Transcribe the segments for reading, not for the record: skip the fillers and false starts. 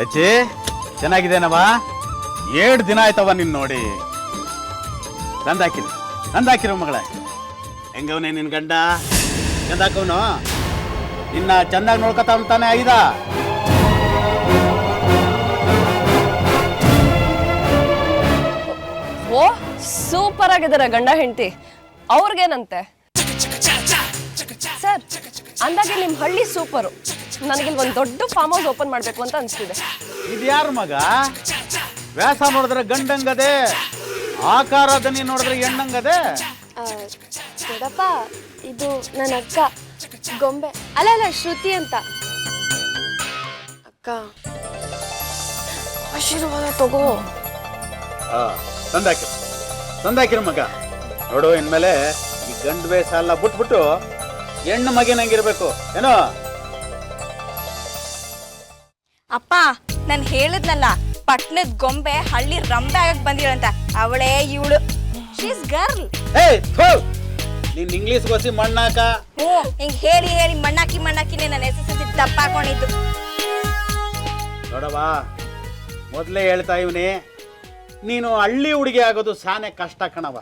ರಚಿ ಚೆನ್ನಾಗಿದ್ದೇನವ? 7 ದಿನ ಆಯ್ತವ ನಿನ್ ನೋಡಿ. ನಂದಾಕಿರು ಮಗಳ. ಹೆಂಗವನೇ ನಿನ್ ಗಂಡ? ಚಂದಾಕವನು ನಿನ್ನ ಚಂದಾಗಿ ನೋಡ್ಕೊತಾನೆ ಐದ. ಓ ಸೂಪರ್ ಆಗಿದಾರೆ ಗಂಡ ಹೆಂಡತಿ. ಅವ್ರಿಗೇನಂತೆ ಸರ್? ಅಂದಾಗೆ ನಿಮ್ ಹಳ್ಳಿ ಸೂಪರು. ನನಗಿಲ್ಲಿ ಒಂದು ದೊಡ್ಡ ಫಾರ್ಮ್ ಹೌಸ್ ಓಪನ್ ಮಾಡ್ಬೇಕು ಅಂತ ಅನ್ಸ್ತಿದೆ. ಇದು ಯಾರ ಮಗ? ವ್ಯಾಸ ನೋಡಿದ್ರೆ ಗಂಡಂಗದೆ, ಆಕಾರ ದನಿ ನೋಡಿದ್ರೆ ಹೆಣ್ಣಂಗದೆ. ದೊಡ್ಡಪ್ಪ, ಇದು ನನ್ನ ಅಕ್ಕ ಗೊಂಬೆ. ಅಲ್ಲ ಶ್ರುತಿ ಅಂತ. ಅಕ್ಕ ಆಶೀರ್ವಾದ ತಗೋ. ತಂದಾಕಿರ ಮಗ. ನೋಡು, ಇನ್ಮೇಲೆ ಈ ಗಂಡು ಬೇಸ ಎಲ್ಲ ಬಿಟ್ಬಿಟ್ಟು ಹೆಣ್ಣು ಮಗಿನಂಗಿರ್ಬೇಕು ಏನೋ. ಅಪ್ಪ, ನಾನು ಹೇಳಿದ್ನಲ್ಲ, ಪಟ್ನದ ಗೊಂಬೆ ಹಳ್ಳಿ ರಂಬೆ ಆಗಕ್ ಬಂದಿರಂತ. ಅವಳೇ ಇವಳು. She's girl. ನೀನ್ ಇಂಗ್ಲಿಷ್ ಗೋಸಿ ಮಣ್ಣಾಕ. ಹಿಂಗ್ ಹೇಳಿ ಹೇಳಿ ಮಣ್ಣಾಕಿನೇ ನನ್ನ ಹೆಸರು ದಪ್ಪ ಹಾಕೊಂಡಿದ್ದು. ನೋಡವಾ, ಮೊದಲೇ ಹೇಳ್ತಾ ಇವನಿ, ನೀನು ಹಳ್ಳಿ ಹುಡುಗಿ ಆಗೋದು ಸಾನೆ ಕಷ್ಟ ಕಣವ.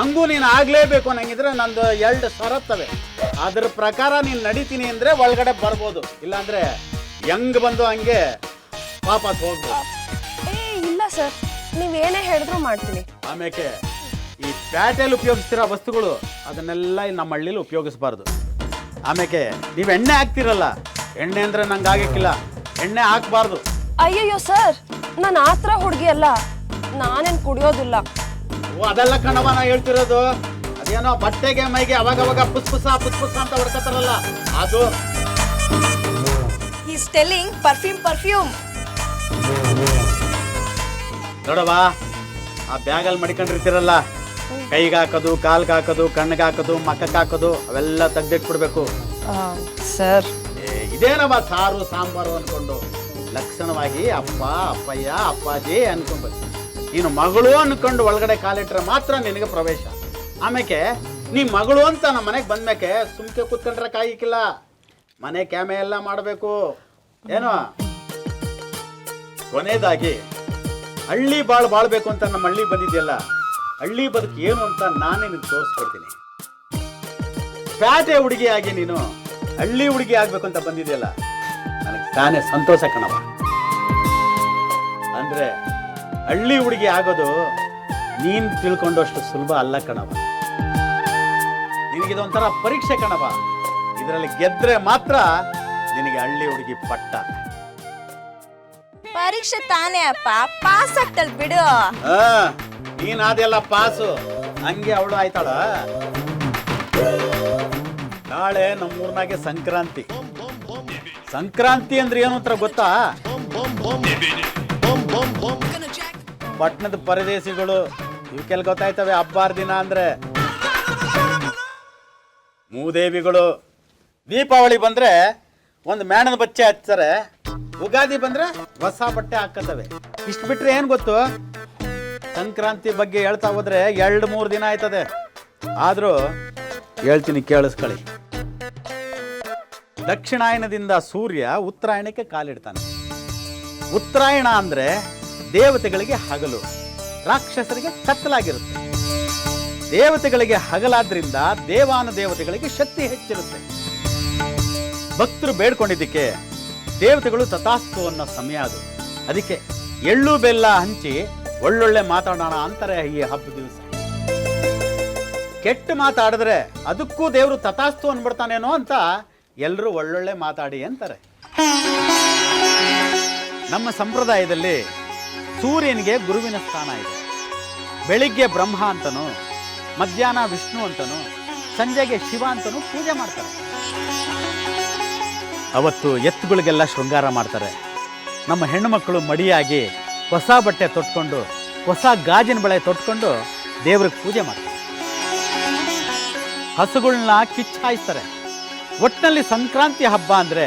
ಹಂಗೂ ನೀನು ಆಗ್ಲೇಬೇಕು ಅನ್ನಂಗಿದ್ರೆ ನಂದು 2 ಷರತ್ತವೆ. ಅದ್ರ ಪ್ರಕಾರ ನೀನು ನಡೀತೀನಿ ಅಂದ್ರೆ ಒಳಗಡೆ ಬರ್ಬೋದು, ಇಲ್ಲಾಂದ್ರೆ ಹೆಂಗ್ ಬಂದು ಹಂಗೆ ವಾಪಸ್ ಹೋಗ್ಬೋದು. ಇಲ್ಲ ಸರ್, ನೀವೇನೇ ಹೇಳಿದ್ರು ಮಾಡ್ತೀನಿ. ಆಮೇಲೆ ಈ ಪ್ಯಾಟೆಯಲ್ಲಿ ಉಪಯೋಗಿಸ್ತಿರೋ ವಸ್ತುಗಳು ಅದನ್ನೆಲ್ಲ ನಮ್ಮ ಹಳ್ಳಿಲಿ ಉಪಯೋಗಿಸ್ಬಾರ್ದು. ಆಮೇಲೆ ನೀವು ಎಣ್ಣೆ ಹಾಕ್ತಿರಲ್ಲ, ಎಣ್ಣೆ ಅಂದ್ರೆ ನಂಗೆ ಆಗಕ್ಕಿಲ್ಲ, ಎಣ್ಣೆ ಹಾಕ್ಬಾರ್ದು. ಅಯ್ಯಯ್ಯೋ ಸರ್, ನಾನು ಆ ಥರ ಹುಡುಗಿ ಅಲ್ಲ. ನಾನೇನು ಕುಡಿಯೋದಿಲ್ಲ. ಅದೆಲ್ಲ ಕಣವ ನಾ ಹೇಳ್ತಿರೋದು. ಅದೇನೋ ಬಟ್ಟೆಗೆ ಮೈಗೆ ಅವಾಗವಾಗ ಪುಸ್ಪುಸ ಅಂತ ಹೊಡ್ಕತ್ತಾರಲ್ಲ, ಅದು. He's telling perfume. ನೋಡವಾ, ಆ ಬ್ಯಾಗಲ್ಲಿ ಮಡಿಕೊಂಡಿರ್ತಿರಲ್ಲ, ಕೈಗೆ ಹಾಕೋದು, ಕಾಲ್ಗೆ ಹಾಕೋದು, ಕಣ್ಣಿಗೆ ಹಾಕೋದು, ಮಕ್ಕಕ್ಕೆ ಹಾಕೋದು, ಅವೆಲ್ಲ ತೆಗ್ದಿಟ್ಬಿಡ್ಬೇಕು ಸರ್. ಇದೇನವ ಸಾರು ಸಾಂಬಾರು ಅನ್ಕೊಂಡು ಲಕ್ಷಣವಾಗಿ ಅಪ್ಪ, ಅಪ್ಪಯ್ಯ, ಅಪ್ಪಾಜಿ ಅನ್ಕೊಂಡು ನೀನು ಮಗಳು ಅನ್ಕೊಂಡು ಒಳಗಡೆ ಕಾಲಿಟ್ರೆ ಮಾತ್ರ ನಿನಗೆ ಪ್ರವೇಶ. ಆಮೇಲೆ ನೀ ಮಗಳು ಅಂತ ನಮ್ಮ ಮನೆಗೆ ಬಂದ್ಮೇಕೆ ಸುಮ್ಕೆ ಕೂತ್ಕೊಂಡ್ರೆ ಕಾಯಿಕಿಲ್ಲ, ಮನೆ ಕ್ಯಾಮೆ ಎಲ್ಲ ಮಾಡಬೇಕು ಏನೋ. ಕೊನೆಯದಾಗಿ ಹಳ್ಳಿ ಬಾಳ್ಬೇಕು ಅಂತ ನಮ್ಮ ಹಳ್ಳಿ ಬಂದಿದೆಯಲ್ಲ, ಹಳ್ಳಿ ಬದುಕು ಏನು ಅಂತ ನಾನೇ ನಿನ್ಗೆ ತೋರಿಸ್ಕೊಡ್ತೀನಿ. ಪ್ಯಾಟೆ ಹುಡುಗಿಯಾಗಿ ನೀನು ಹಳ್ಳಿ ಹುಡುಗಿ ಆಗ್ಬೇಕು ಅಂತ ಬಂದಿದೆಯಲ್ಲ, ನನಗೆ ತಾನೇ ಸಂತೋಷ ಕಣವ. ಅಂದ್ರೆ ಹಳ್ಳಿ ಹುಡುಗಿ ಆಗೋದು ನೀನ್ ತಿಳ್ಕೊಂಡಷ್ಟು ಸುಲಭ ಅಲ್ಲ ಕಣವ. ನಿನಗಿದೊಂಥರ ಪರೀಕ್ಷೆ ಕಣವ. ಇದರಲ್ಲಿ ಗೆದ್ರೆ ಮಾತ್ರ ನಿನಗೆ ಹಳ್ಳಿ ಹುಡುಗಿ ಪಟ್ಟ. ಪರೀಕ್ಷೆ ತಾನೇ ಅಪ್ಪ, ಪಾಸ್ ಆಗ್ತಲ್ ಬಿಡು. ನೀನ್ ಅದೆಲ್ಲ ಪಾಸು, ಹಂಗೆ ಅವಳು ಆಯ್ತಾಳ. ನಾಳೆ ನಮ್ಮೂರ್ನಾಗೆ ಸಂಕ್ರಾಂತಿ ಅಂದ್ರೆ ಏನು ಅಂತ ಗೊತ್ತಾ? ಪಟ್ಟಣದ ಪರದೇಶಿಗಳು ಇವಕ್ಕೆಲ್ಲ ಗೊತ್ತಾಯ್ತವೆ ಹಬ್ಬಾರ್ ದಿನ ಅಂದ್ರೆ. ಮೂದೇವಿಗಳು ದೀಪಾವಳಿ ಬಂದ್ರೆ ಒಂದು ಮೇಣದ ಬಚ್ಚೆ ಹಚ್ತಾರೆ, ಉಗಾದಿ ಬಂದ್ರೆ ಹೊಸ ಬಟ್ಟೆ ಹಾಕತ್ತವೆ. ಇಷ್ಟು ಬಿಟ್ರೆ ಏನ್ ಗೊತ್ತು? ಸಂಕ್ರಾಂತಿ ಬಗ್ಗೆ ಹೇಳ್ತಾ ಹೋದ್ರೆ 2-3 ದಿನ ಆಯ್ತದೆ. ಆದ್ರೂ ಹೇಳ್ತೀನಿ, ಕೇಳಿಸ್ಕೊಳ್ಳಿ. ದಕ್ಷಿಣಾಯನದಿಂದ ಸೂರ್ಯ ಉತ್ತರಾಯಣಕ್ಕೆ ಕಾಲಿಡ್ತಾನೆ. ಉತ್ತರಾಯಣ ಅಂದ್ರೆ ದೇವತೆಗಳಿಗೆ ಹಗಲು, ರಾಕ್ಷಸರಿಗೆ ಕತ್ತಲಾಗಿರುತ್ತೆ. ದೇವತೆಗಳಿಗೆ ಹಗಲಾದ್ರಿಂದ ದೇವಾನುದೇವತೆಗಳಿಗೆ ಶಕ್ತಿ ಹೆಚ್ಚಿರುತ್ತೆ. ಭಕ್ತರು ಬೇಡ್ಕೊಂಡಿದ್ದಕ್ಕೆ ದೇವತೆಗಳು ತಥಾಸ್ತು ಅನ್ನೋ ಸಮಯ ಅದು. ಅದಕ್ಕೆ ಎಳ್ಳು ಬೆಲ್ಲ ಹಂಚಿ ಒಳ್ಳೊಳ್ಳೆ ಮಾತಾಡೋಣ ಅಂತಾರೆ ಈ ಹಬ್ಬ ದಿವಸ. ಕೆಟ್ಟ ಮಾತಾಡಿದ್ರೆ ಅದಕ್ಕೂ ದೇವರು ತಥಾಸ್ತು ಅನ್ಬಿಡ್ತಾನೇನೋ ಅಂತ ಎಲ್ಲರೂ ಒಳ್ಳೊಳ್ಳೆ ಮಾತಾಡಿ ಅಂತಾರೆ. ನಮ್ಮ ಸಂಪ್ರದಾಯದಲ್ಲಿ ಸೂರ್ಯನಿಗೆ ಗುರುವಿನ ಸ್ಥಾನ ಇದೆ. ಬೆಳಿಗ್ಗೆ ಬ್ರಹ್ಮ ಅಂತನೂ, ಮಧ್ಯಾಹ್ನ ವಿಷ್ಣು ಅಂತನೂ, ಸಂಜೆಗೆ ಶಿವ ಅಂತನೂ ಪೂಜೆ ಮಾಡ್ತಾರೆ. ಅವತ್ತು ಎತ್ತುಗಳಿಗೆಲ್ಲ ಶೃಂಗಾರ ಮಾಡ್ತಾರೆ. ನಮ್ಮ ಹೆಣ್ಣು ಮಕ್ಕಳು ಮಡಿಯಾಗಿ ಹೊಸ ಬಟ್ಟೆ ತೊಟ್ಕೊಂಡು, ಹೊಸ ಗಾಜಿನ ಬಳೆ ತೊಟ್ಕೊಂಡು ದೇವ್ರಿಗೆ ಪೂಜೆ ಮಾಡ್ತಾರೆ. ಹಸುಗಳನ್ನ ಕಿಚ್ಚಾಯಿಸ್ತಾರೆ. ಒಟ್ಟಿನಲ್ಲಿ ಸಂಕ್ರಾಂತಿ ಹಬ್ಬ ಅಂದ್ರೆ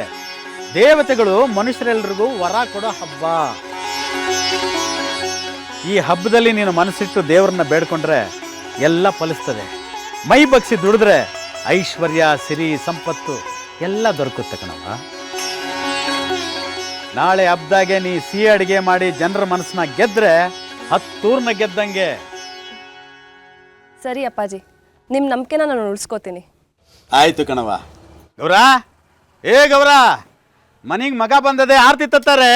ದೇವತೆಗಳು ಮನುಷ್ಯರೆಲ್ಲರಿಗೂ ವರ ಕೊಡೋ ಹಬ್ಬ. ಈ ಹಬ್ಬದಲ್ಲಿ ನೀನು ಮನಸ್ಸಿಟ್ಟು ದೇವರನ್ನ ಬೇಡ್ಕೊಂಡ್ರೆ ಎಲ್ಲ ಫಲಿಸ್ತದೆ. ಮೈ ಬಗ್ಸಿ ದುಡಿದ್ರೆ ಐಶ್ವರ್ಯ, ಸಿರಿ, ಸಂಪತ್ತು ಎಲ್ಲ ದೊರಕುತ್ತೆ ಕಣವ. ನಾಳೆ ಹಬ್ದಾಗೆ ನೀ ಸಿಹಿ ಅಡಿಗೆ ಮಾಡಿ ಜನರ ಮನಸ್ಸನ್ನ ಗೆದ್ರೆ 10 ಊರ್ನ ಗೆದ್ದಂಗೆ. ಸರಿ ಅಪ್ಪಾಜಿ, ನಿಮ್ಮ ನಂಬಿಕೆನ ನಾನು ಉಳಿಸ್ಕೋತೀನಿ. ಆಯ್ತು ಕಣವ. ಗೌರ, ಏ ಗೌರ, ಮನಿಗೆ ಮಗ ಬಂದದೆ, ಆರ್ತಿ ತತ್ತಾರೆ.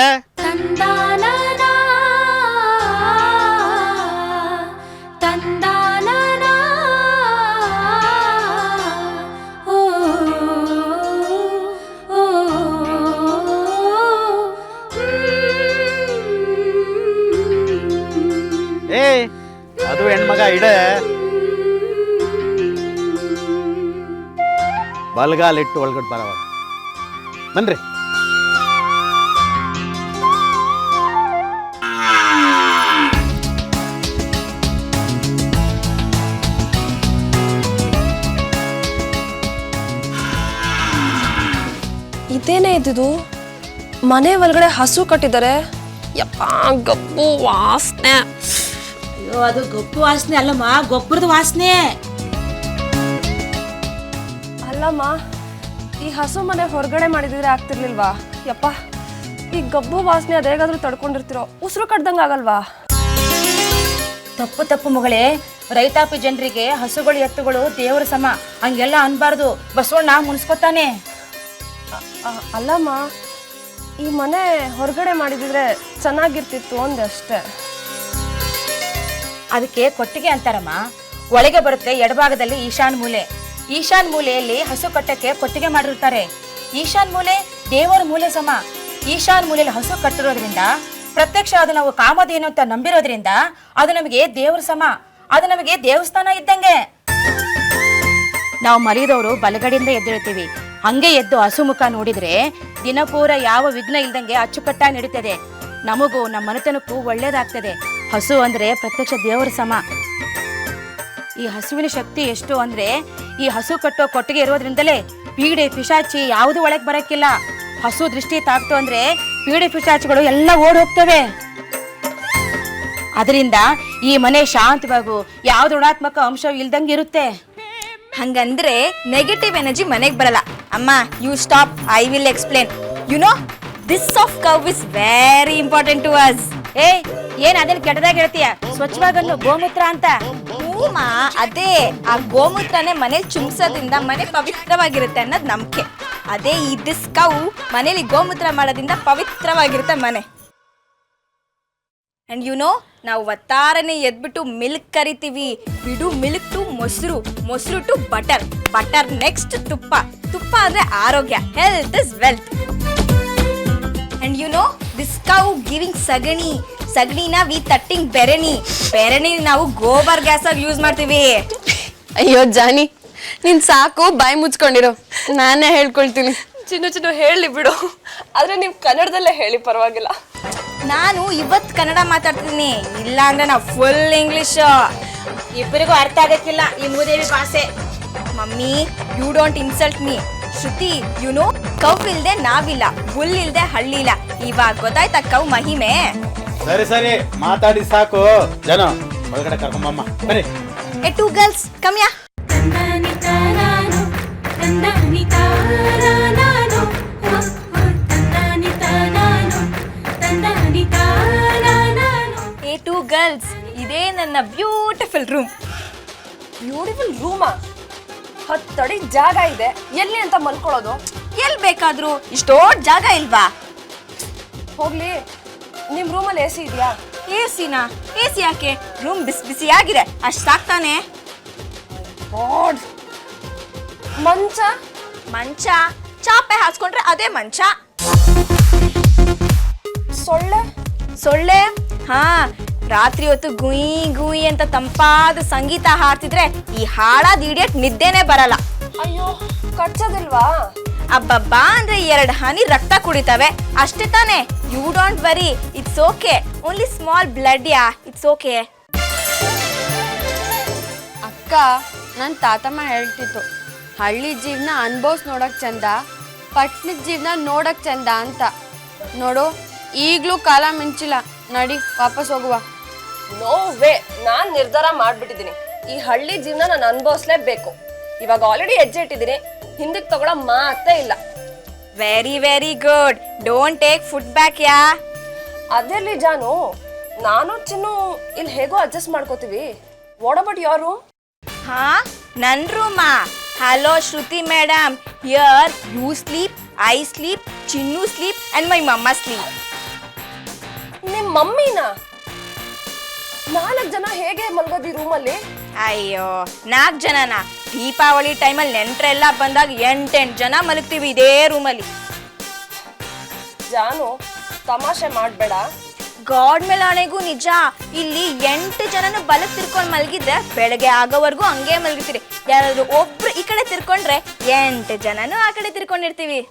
ಏ ಅದು ಹೆಣ್ಮಗ ಇಡೆ. ಬಲ್ಗಾಲಿಟ್ಟು ಒಳಗಡೆ ಬರವ. ಬನ್ರಿ. ಇದೇನೇ ಇದ್ದಿದ್ದು? ಮನೆ ಒಳಗಡೆ ಹಸು ಕಟ್ಟಿದ್ದಾರೆ. ಯಪ್ಪ, ಗಬ್ಬು ವಾಸನೆ. ಅಯ್ಯೋ, ಅದು ಗಬ್ಬು ವಾಸನೆ ಅಲ್ಲಮ್ಮ, ಗೊಬ್ಬರದ ವಾಸನೆ. ಅಲ್ಲಮ್ಮ, ಈ ಹಸು ಮನೆ ಹೊರಗಡೆ ಮಾಡಿದ್ರೆ ಆಗ್ತಿರ್ಲಿಲ್ವಾ? ಯಪ್ಪ, ಈ ಗಬ್ಬು ವಾಸನೆ ಅದು ಹೇಗಾದ್ರೂ ತಡ್ಕೊಂಡಿರ್ತಿರೋ, ಉಸಿರು ಕಡ್ದಂಗೆ ಆಗಲ್ವಾ? ತಪ್ಪು ಮಗಳೇ, ರೈತಾಪಿ ಜನರಿಗೆ ಹಸುಗಳು ಎತ್ತುಗಳು ದೇವರ ಸಮ, ಹಂಗೆಲ್ಲ ಅನ್ಬಾರ್ದು. ಬಸವಣ್ಣ ಮುನ್ಸ್ಕೊತಾನೆ. ಅಲ್ಲಮ್ಮ, ಈ ಮನೆ ಹೊರಗಡೆ ಮಾಡಿದ್ರೆ ಚೆನ್ನಾಗಿರ್ತಿತ್ತು ಅಂದೆ ಅಷ್ಟೇ. ಅದಕ್ಕೆ ಕೊಟ್ಟಿಗೆ ಅಂತಾರಮ್ಮ. ಒಳಗೆ ಬರುತ್ತೆ ಎಡಭಾಗದಲ್ಲಿ ಈಶಾನ್ ಮೂಲೆ. ಈಶಾನ್ ಮೂಲೆಯಲ್ಲಿ ಹಸು ಕಟ್ಟಕ್ಕೆ ಕೊಟ್ಟಿಗೆ ಮಾಡಿರ್ತಾರೆ. ಈಶಾನ್ ಮೂಲೆ ದೇವರ ಮೂಲೆ ಸಮ. ಈಶಾನ್ ಮೂಲೆಯಲ್ಲಿ ಹಸು ಕಟ್ಟಿರೋದ್ರಿಂದ ಪ್ರತ್ಯಕ್ಷ ಅದು ನಾವು ಕಾಮಧೇನು ಅಂತ ನಂಬಿರೋದ್ರಿಂದ ಅದು ನಮಗೆ ದೇವರ ಸಮ. ಅದು ನಮಗೆ ದೇವಸ್ಥಾನ ಇದ್ದಂಗೆ. ನಾವು ಮರಿದವರು ಬಲಗಡೆಯಿಂದ ಎದ್ದೇಳ್ತೀವಿ. ಹಂಗೆ ಎದ್ದು ಹಸು ಮುಖ ನೋಡಿದ್ರೆ ದಿನಪೂರ ಯಾವ ವಿಘ್ನ ಇಲ್ದಂಗೆ ಅಚ್ಚುಕಟ್ಟಾಗಿ ನಡೀತದೆ. ನಮಗೂ ನಮ್ಮ ಮನೆತನಕ್ಕೂ ಒಳ್ಳೇದಾಗ್ತದೆ. ಹಸು ಅಂದ್ರೆ ಪ್ರತ್ಯಕ್ಷ ದೇವರ ಸಮ. ಈ ಹಸುವಿನ ಶಕ್ತಿ ಎಷ್ಟು ಅಂದ್ರೆ, ಈ ಹಸು ಕಟ್ಟೋ ಕೊಟ್ಟಿಗೆ ಇರೋದ್ರಿಂದಲೇ ಪೀಡೆ ಪಿಶಾಚಿ ಯಾವುದು ಒಳಗೆ ಬರಕ್ಕಿಲ್ಲ. ಹಸು ದೃಷ್ಟಿ ತಾಕ್ತು ಅಂದ್ರೆ ಪೀಡೆ ಪಿಶಾಚಿಗಳು ಎಲ್ಲ ಓಡ್ ಹೋಗ್ತವೆ. ಅದರಿಂದ ಈ ಮನೆ ಶಾಂತವಾಗೂ ಯಾವ್ದು ಋಣಾತ್ಮಕ ಅಂಶ ಇಲ್ದಂಗೆ ಇರುತ್ತೆ. ಹಂಗಂದ್ರೆ ನೆಗೆಟಿವ್ ಎನರ್ಜಿ ಮನೆಗೆ ಬರಲ್ಲ. ಅಮ್ಮ, you stop, I will explain. You know, this of cow is very important to us. ಏನ್ ಅದನ್ನ ಕೆಟ್ಟದಾಗ ಹೇಳ್ತೀಯ? ಸ್ವಚ್ಛವಾಗನ್ನು ಗೋಮೂತ್ರ ಅಂತ. ಹೂಮಾ, ಅದೇ ಆ ಗೋಮೂತ್ರನೇ ಮನೇಲಿ ಚುಮ್ಸೋದ್ರಿಂದ ಮನೆ ಪವಿತ್ರವಾಗಿರುತ್ತೆ ಅನ್ನೋದು ನಂಬಿಕೆ. ಅದೇ ಈ ದಿಸ್ ಕೌ ಮನೇಲಿ ಗೋಮೂತ್ರ ಮಾಡೋದ್ರಿಂದ ಪವಿತ್ರವಾಗಿರುತ್ತೆ ಮನೆ. ಅಂಡ್ ಯು ನೋ, ನಾವು ಒತ್ತಾರನೆ ಎದ್ಬಿಟ್ಟು ಮಿಲ್ಕ್ ಕರಿತೀವಿ. ಬಿಡು ಮಿಲ್ಕ್ ಟು ಮೊಸರು, ಮೊಸರು ಟು ಬಟರ್, ಬಟರ್ ನೆಕ್ಸ್ಟ್ ತುಪ್ಪ, ತುಪ್ಪ ಅಂದ್ರೆ ಆರೋಗ್ಯ, health is wealth. And you know, this cow giving ಸಗಣಿ, ಸಗಣಿನ ವಿ ತಟ್ಟಿಂಗ್ ಬೆರಣಿ, ಬೆರಣಿ ನಾವು ಗೋಬರ್ ಗ್ಯಾಸ್ ಆಗಿ ಯೂಸ್ ಮಾಡ್ತೀವಿ. ಅಯ್ಯೋ ಜಾನಿ, ನೀನ್ ಸಾಕು, ಬಾಯಿ ಮುಚ್ಕೊಂಡಿರೋ, ನಾನೇ ಹೇಳ್ಕೊಳ್ತೀನಿ. ಚಿನ್ನು ಹೇಳಿ ಬಿಡು, ಆದ್ರೆ ನೀವು ಕನ್ನಡದಲ್ಲೇ ಹೇಳಿ, ಪರವಾಗಿಲ್ಲ. ನಾನು ಇವತ್ತು ಕನ್ನಡ ಮಾತಾಡ್ತೀನಿ, ಇಲ್ಲ ಅಂದ್ರೆ ನಾವು ಫುಲ್ ಇಂಗ್ಲಿಷ್. ಇಬ್ಬರಿಗೂ ಅರ್ಥ ಆಗಕ್ಕಿಲ್ಲ ಈ ಮೂದೇವಿ ಭಾಷೆ. Mummy, you don't insult me. Shruti, you know, cow ಇಲ್ದೆ ನಾವಿಲ್ಲ, ಬುಲ್ ಇಲ್ದೆ ಹಳ್ಳಿ ಇಲ್ಲ. ಇವಾಗ ಗೊತ್ತಾಯ್ತಾ ಕೌ ಮಹಿಮೆ? ಸರಿ ಮಾತಾಡಿ ಸಾಕು. ಜನ ಒಳಗಡೆ ಕರ್ಕೊಂಬಮ್ಮ. ಬನ್ನಿ. ಎ ಟು ಗರ್ಲ್ಸ್, ಕಮ್ ಯಾ. ಎ ಟು ಗರ್ಲ್ಸ್, ಇದೇ ನನ್ನ ಬ್ಯೂಟಿಫುಲ್ ರೂಮ್. ಬ್ಯೂಟಿಫುಲ್ ರೂಮಾ? 10 ಅಡಿ ಜಾಗ ಇದೆ, ಎಲ್ಲಿ ಅಂತ ಮಲ್ಕೊಳ್ಳೋದು? ಎಲ್ಲಿ ಬೇಕಾದ್ರೂ, ಇಷ್ಟೋ ಜಾಗ ಇಲ್ವಾ? ಹೋಗ್ಲಿ, ನಿಮ್ ರೂಮಲ್ಲಿ ಎ ಸಿ ಇದೆಯಾ? ಎಸಿನಾ? ಎಸಿ ಯಾಕೆ? ರೂಮ್ ಬಿಸಿ ಆಗಿದೆ, ಅಷ್ಟು ಸಾಕ್ತಾನೆ. ಮಂಚ? ಮಂಚ ಚಾಪೆ ಹಾಸ್ಕೊಂಡ್ರೆ ಅದೇ ಮಂಚ. ಸೊಳ್ಳೆ? ಹಾ, ರಾತ್ರಿ ಹೊತ್ತು ಗುಯಿ ಗುಯಿ ಅಂತ ತಂಪಾದ ಸಂಗೀತ ಹಾಡ್ತಿದ್ರೆ ಈ ಹಾಳಾದ ಇಡಿಯಟ್ ನಿದ್ದೆನೆ ಬರಲ್ಲ. ಅಯ್ಯೋ, ಕಚ್ಚೋದಿಲ್ವಾ? ಅಬ್ಬಬ್ಬಾ ಅಂದ್ರೆ 2 ಹನಿ ರಕ್ತ ಕುಡಿತವೆ ಅಷ್ಟೇ ತಾನೆ. You don't worry, it's okay. Only small blood ಯಾ, ಇಟ್ಸ್ ಓಕೆ. ಅಕ್ಕ, ನನ್ನ ತಾತಮ್ಮ ಹೇಳ್ತಿತ್ತು, ಹಳ್ಳಿ ಜೀವನ ಅನ್ಭವ್ಸ್ ನೋಡಕ್ ಚಂದ, ಪಟ್ಟಣದ ಜೀವನ ನೋಡಕ್ ಚಂದ ಅಂತ. ನೋಡು, ಈಗ್ಲೂ ಕಾಲ ಮಿಂಚಿಲ್ಲ. ನಡಿ, ವಾಪಸ್ ಹೋಗುವ. ನೋ ವೇ, ನಾನ್ ನಿರ್ಧಾರ ಮಾಡ್ಬಿಟ್ಟಿದ್ದೀನಿ. ಈ ಹಳ್ಳಿ ಜೀವನ ನಾನು ಅನುಭವಿಸ್ಲೇಬೇಕು. ಇವಾಗ ಆಲ್ರೆಡಿ ಹೆಜ್ಜೆ ಇಟ್ಟಿದ್ದೀನಿ, ಹಿಂದಕ್ಕೆ ತಗೊಳ್ಳೋ ಮಾತೇ ಇಲ್ಲ. Very very good. Don't take food back ಯಾ. ಅದೆಲ್ಲಿ ಜಾನು, ನಾನು ಚಿನ್ನು ಇಲ್ಲಿ ಹೇಗೋ ಅಡ್ಜಸ್ಟ್ ಮಾಡ್ಕೋತೀವಿ. What about your room? ಹಾ, ನನ್ ರೂಮಾ? Hello Shruti madam, here you sleep, I sleep, Chinnu sleep and my mamma sleep. ನಿಮ್ಮ ಮಮ್ಮಿನ 4 ಜನ ಹೇಗೆ ಮಲ್ಗೋದಿ ರೂಮಲ್ಲಿ? ಅಯ್ಯೋ, 4 ಜನನಾ? ದೀಪಾವಳಿ ಟೈಮಲ್ಲಿ ನೆಂಟ್ರೆಲ್ಲ ಬಂದಾಗ 8 ಜನ ಮಲಗ್ತೀವಿ ಇದೇ ರೂಮಲ್ಲಿ. ಜಾನು, ತಮಾಷೆ ಮಾಡಬೇಡ. ಗಾಡ್ ಮೇಲೆ ಆಣೆಗೂ ನಿಜ. ಇಲ್ಲಿ 8 ಜನನು ಬಲಕ್ ತಿರ್ಕೊಂಡ್ ಮಲಗಿದ್ರೆ ಬೆಳಗ್ಗೆ ಆಗೋವರೆಗೂ ಹಂಗೆ ಮಲಗಿರ್ತೀರಿ. ಯಾರಾದ್ರೂ ಒಬ್ರು ಈ ಕಡೆ ತಿರ್ಕೊಂಡ್ರೆ 8 ಜನನು ಆ ಕಡೆ ತಿರ್ಕೊಂಡಿರ್ತೀವಿ.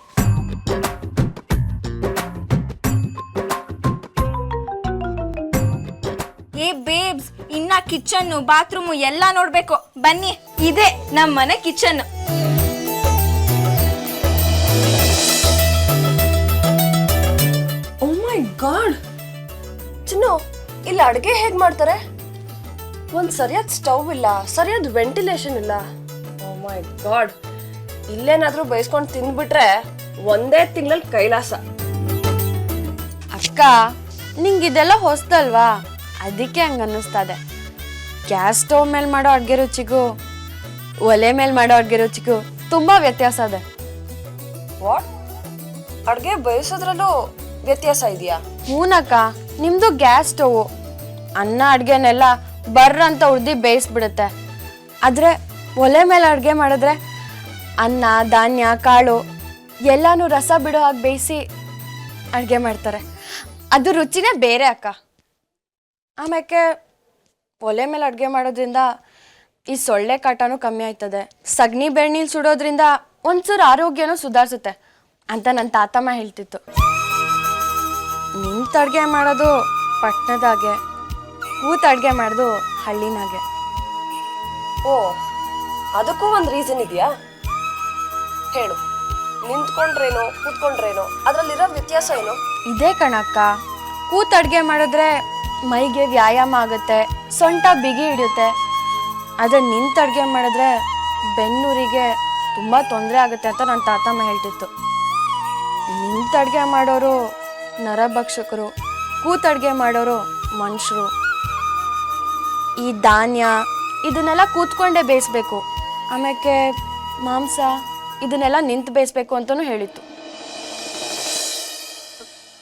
ಏ ಬೇಬ್ಸ್, ಇನ್ನ ಕಿಚನ್ ಬಾತ್ರೂಮ್ ಎಲ್ಲ ನೋಡ್ಬೇಕು. ಬನ್ನಿ, ಇದೆ ನಮ್ಮನೆ ಕಿಚನ್. ಓ ಮೈ ಗಾಡ್, ಚಿನ್ನು, ಇಲ್ಲಿ ಅಡುಗೆ ಹೇಗೆ ಮಾಡ್ತಾರೆ? ಒಂದು ಸರಿಯಾದ ಸ್ಟವ್ ಇಲ್ಲ, ಸರಿಯಾದ ವೆಂಟಿಲೇಷನ್ ಇಲ್ಲ. ಓ ಮೈ ಗಾಡ್, ಇಲ್ಲೇನಾದ್ರೂ ಬೈಸ್ಕೊಂಡು ತಿಂದ್ಬಿಟ್ರೆ ಒಂದೇ ತಿಂಗಳಲ್ಲಿ ಕೈಲಾಸ. ಅಕ್ಕ, ನಿಂಗಿದೆಲ್ಲ ಹೊಸ್ದಲ್ವಾ, ಅದಕ್ಕೆ ಹಂಗ ಅನ್ನಿಸ್ತದೆ. ಗ್ಯಾಸ್ ಸ್ಟವ್ ಮೇಲೆ ಮಾಡೋ ಅಡುಗೆ ರುಚಿಗೂ ಒಲೆ ಮೇಲೆ ಮಾಡೋ ಅಡುಗೆ ರುಚಿಗೂ ತುಂಬಾ ವ್ಯತ್ಯಾಸ ಇದೆ. ವಾಟ್? ಅಡುಗೆ ಬಯಸೋದ್ರಲ್ಲೂ ವ್ಯತ್ಯಾಸ ಇದೆಯಾ? ಹೂನಕ್ಕ, ನಿಮ್ದು ಗ್ಯಾಸ್ ಸ್ಟವ್ ಅನ್ನ ಅಡುಗೆನೆಲ್ಲ ಬರ್ರಂತ ಉರ್ದಿ ಬೇಯಿಸ್ಬಿಡುತ್ತೆ. ಆದರೆ ಒಲೆ ಮೇಲೆ ಅಡುಗೆ ಮಾಡಿದ್ರೆ ಅನ್ನ, ಧಾನ್ಯ, ಕಾಳು ಎಲ್ಲನೂ ರಸ ಬಿಡೋ ಹಾಗೆ ಬೇಯಿಸಿ ಅಡುಗೆ ಮಾಡ್ತಾರೆ. ಅದು ರುಚಿನೇ ಬೇರೆ ಅಕ್ಕ. ಆಮೇಲೆ ಒಲೆ ಮೇಲೆ ಅಡುಗೆ ಮಾಡೋದ್ರಿಂದ ಈ ಸೊಳ್ಳೆ ಕಾಟನೂ ಕಮ್ಮಿ ಆಯ್ತದೆ. ಸಗಣಿ ಬೆಣ್ಣೀಲಿ ಸುಡೋದ್ರಿಂದ ಒಂಚೂರು ಆರೋಗ್ಯನೂ ಸುಧಾರಿಸುತ್ತೆ ಅಂತ ನನ್ನ ತಾತಮ್ಮ ಹೇಳ್ತಿತ್ತು. ನಿಂತು ಅಡುಗೆ ಮಾಡೋದು ಪಟ್ಟಣದಾಗೆ, ಕೂತು ಅಡುಗೆ ಮಾಡೋದು ಹಳ್ಳಿನಾಗೆ. ಓ, ಅದಕ್ಕೂ ಒಂದು ರೀಸನ್ ಇದೆಯಾ? ಹೇಳು. ನಿಂತ್ಕೊಂಡ್ರೇನೋ ಕೂತ್ಕೊಂಡ್ರೇನೋ ಅದರಲ್ಲಿರೋ ವ್ಯತ್ಯಾಸ ಏನು? ಇದೇ ಕಣಕ್ಕ, ಕೂತು ಅಡುಗೆ ಮಾಡಿದ್ರೆ ಮೈಗೆ ವ್ಯಾಯಾಮ ಆಗುತ್ತೆ, ಸೊಂಟ ಬಿಗಿ ಹಿಡಿಯುತ್ತೆ. ಆದರೆ ನಿಂತು ಅಡುಗೆ ಮಾಡಿದ್ರೆ ಬೆನ್ನೂರಿಗೆ ತುಂಬ ತೊಂದರೆ ಆಗುತ್ತೆ ಅಂತ ನನ್ನ ತಾತಮ್ಮ ಹೇಳ್ತಿತ್ತು. ನಿಂತು ಅಡುಗೆ ಮಾಡೋರು ನರಭಕ್ಷಕರು, ಕೂತು ಅಡುಗೆ ಮಾಡೋರು ಮನುಷ್ಯರು. ಈ ಧಾನ್ಯ ಇದನ್ನೆಲ್ಲ ಕೂತ್ಕೊಂಡೇ ಬೇಯಿಸ್ಬೇಕು, ಆಮೇಲೆ ಮಾಂಸ ಇದನ್ನೆಲ್ಲ ನಿಂತು ಬೇಯಿಸ್ಬೇಕು ಅಂತಲೂ ಹೇಳಿತ್ತು.